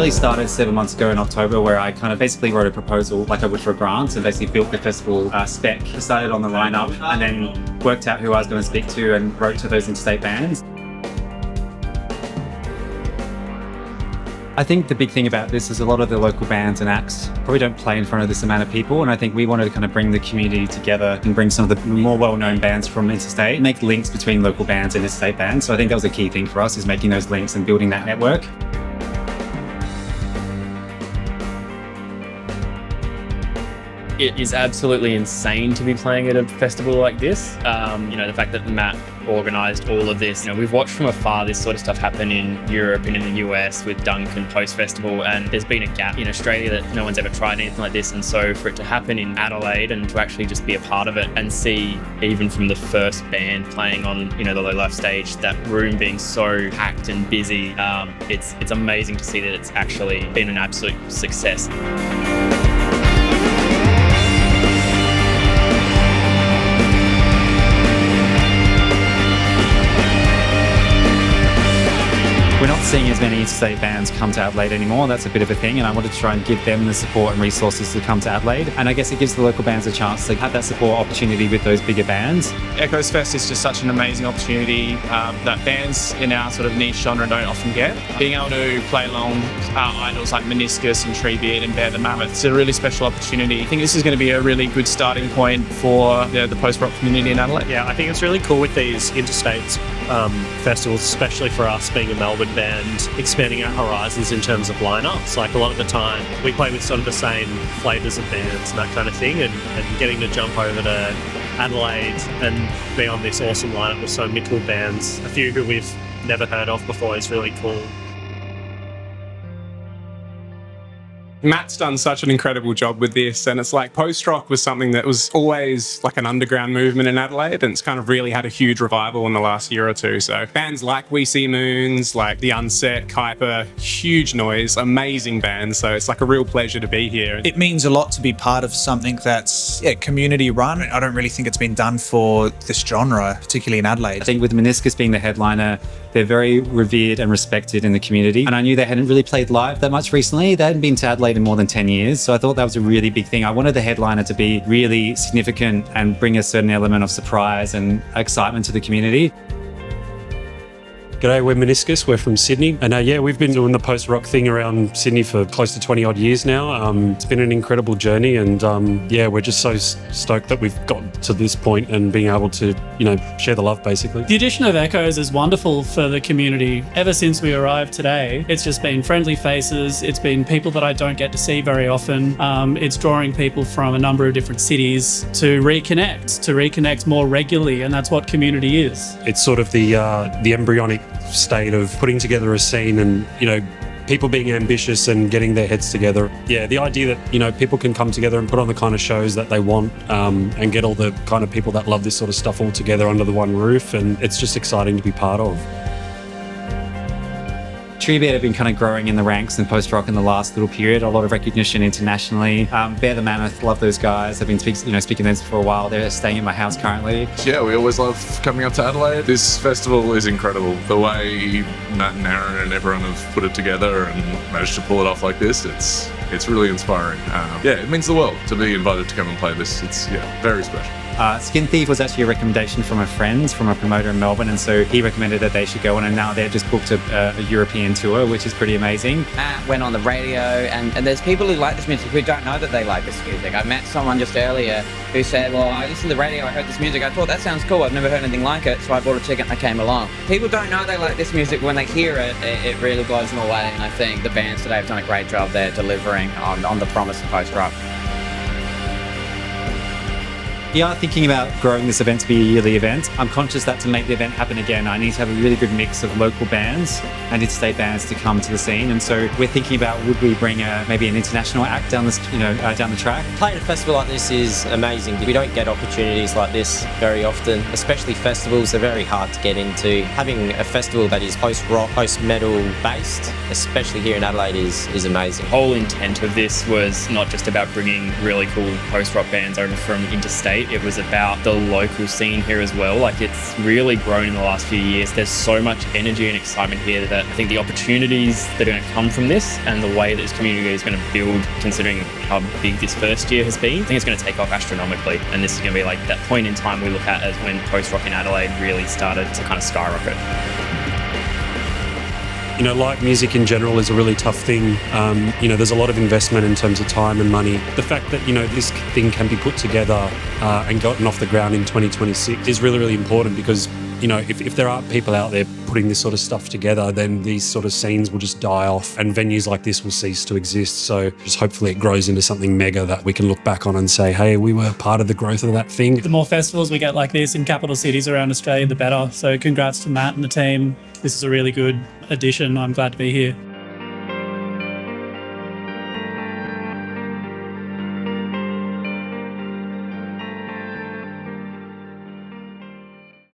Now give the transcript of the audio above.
really started 7 months ago in October, where I kind of basically wrote a proposal like I would for a grant and basically built the festival spec, decided on the lineup, and then worked out who I was going to speak to and wrote to those interstate bands. I think the big thing about this is a lot of the local bands and acts probably don't play in front of this amount of people, and I think we wanted to kind of bring the community together and bring some of the more well-known bands from interstate, make links between local bands and interstate bands. So I think that was a key thing for us, is making those links and building that network. It is absolutely insane to be playing at a festival like this. The fact that Matt organised all of this. We've watched from afar this sort of stuff happen in Europe and in the US with Duncan post-festival, and there's been a gap in Australia that no one's ever tried anything like this. And so for it to happen in Adelaide and to actually just be a part of it and see, even from the first band playing on, the Lowlife stage, that room being so packed and busy, it's amazing to see that it's actually been an absolute success. We're not seeing as many interstate bands come to Adelaide anymore. That's a bit of a thing, and I wanted to try and give them the support and resources to come to Adelaide. And I guess it gives the local bands a chance to have that support opportunity with those bigger bands. Echoes Fest is just such an amazing opportunity that bands in our sort of niche genre don't often get. Being able to play along idols like Meniscus and Treebeard and Bear the Mammoth, it's a really special opportunity. I think this is going to be a really good starting point for the post-rock community in Adelaide. Yeah, I think it's really cool with these interstate festivals, especially for us being a Melbourne band, expanding our horizons in terms of lineups. Like, a lot of the time we play with sort of the same flavours of bands and that kind of thing, and getting to jump over to Adelaide and be on this awesome lineup with so many cool bands, a few who we've never heard of before, is really cool. Matt's done such an incredible job with this, and it's like post-rock was something that was always like an underground movement in Adelaide, and it's kind of really had a huge revival in the last year or two. So bands like We See Moons, like the Unset, Kuiper, huge noise, amazing bands. So it's like a real pleasure to be here. It means a lot to be part of something that's community run. I don't really think it's been done for this genre, particularly in Adelaide. I think with Meniscus being the headliner, they're very revered and respected in the community. And I knew they hadn't really played live that much recently. They hadn't been to Adelaide in more than 10 years. So I thought that was a really big thing. I wanted the headliner to be really significant and bring a certain element of surprise and excitement to the community. G'day, we're Meniscus, we're from Sydney, and we've been doing the post-rock thing around Sydney for close to 20 odd years now. It's been an incredible journey, and we're just so stoked that we've got to this point and being able to, share the love, basically. The addition of Echoes is wonderful for the community. Ever since we arrived today, it's just been friendly faces, it's been people that I don't get to see very often. It's drawing people from a number of different cities to reconnect more regularly, and that's what community is. It's sort of the embryonic state of putting together a scene and, people being ambitious and getting their heads together. Yeah, the idea that, people can come together and put on the kind of shows that they want and get all the kind of people that love this sort of stuff all together under the one roof, and it's just exciting to be part of. Treebeard have been kind of growing in the ranks in post-rock in the last little period, a lot of recognition internationally. Bear the Mammoth, love those guys. I've been speaking to them for a while. They're staying in my house currently. Yeah, we always love coming up to Adelaide. This festival is incredible. The way Matt and Aaron and everyone have put it together and managed to pull it off like this, it's really inspiring. It means the world to be invited to come and play this. It's very special. Skin Thief was actually a recommendation from a friend, from a promoter in Melbourne, and so he recommended that they should go on, and now they've just booked a European tour, which is pretty amazing. Matt went on the radio, and there's people who like this music who don't know that they like this music. I met someone just earlier who said, well, I listened to the radio, I heard this music, I thought that sounds cool, I've never heard anything like it, so I bought a ticket and I came along. People don't know they like this music. When they hear it, it really blows them away, and I think the bands today have done a great job there delivering on the promise of post-rock. We are thinking about growing this event to be a yearly event. I'm conscious that to make the event happen again, I need to have a really good mix of local bands and interstate bands to come to the scene. And so we're thinking about, would we bring maybe an international act down the track? Playing a festival like this is amazing. We don't get opportunities like this very often, especially festivals. They're very hard to get into. Having a festival that is post-rock, post-metal based, especially here in Adelaide, is amazing. The whole intent of this was not just about bringing really cool post-rock bands over from interstate, It was about the local scene here as well. Like, it's really grown in the last few years. There's so much energy and excitement here that I think the opportunities that are going to come from this and the way that this community is going to build, considering how big this first year has been, I think it's going to take off astronomically. And this is going to be like that point in time we look at as when post-rock in Adelaide really started to kind of skyrocket. You know, live music in general is a really tough thing. You know, there's a lot of investment in terms of time and money. The fact that, you know, this thing can be put together and gotten off the ground in 2026 is really, really important because, you know, if there aren't people out there putting this sort of stuff together, then these sort of scenes will just die off and venues like this will cease to exist. So just hopefully it grows into something mega that we can look back on and say, hey, we were part of the growth of that thing. The more festivals we get like this in capital cities around Australia, the better. So congrats to Matt and the team. This is a really good addition. I'm glad to be here.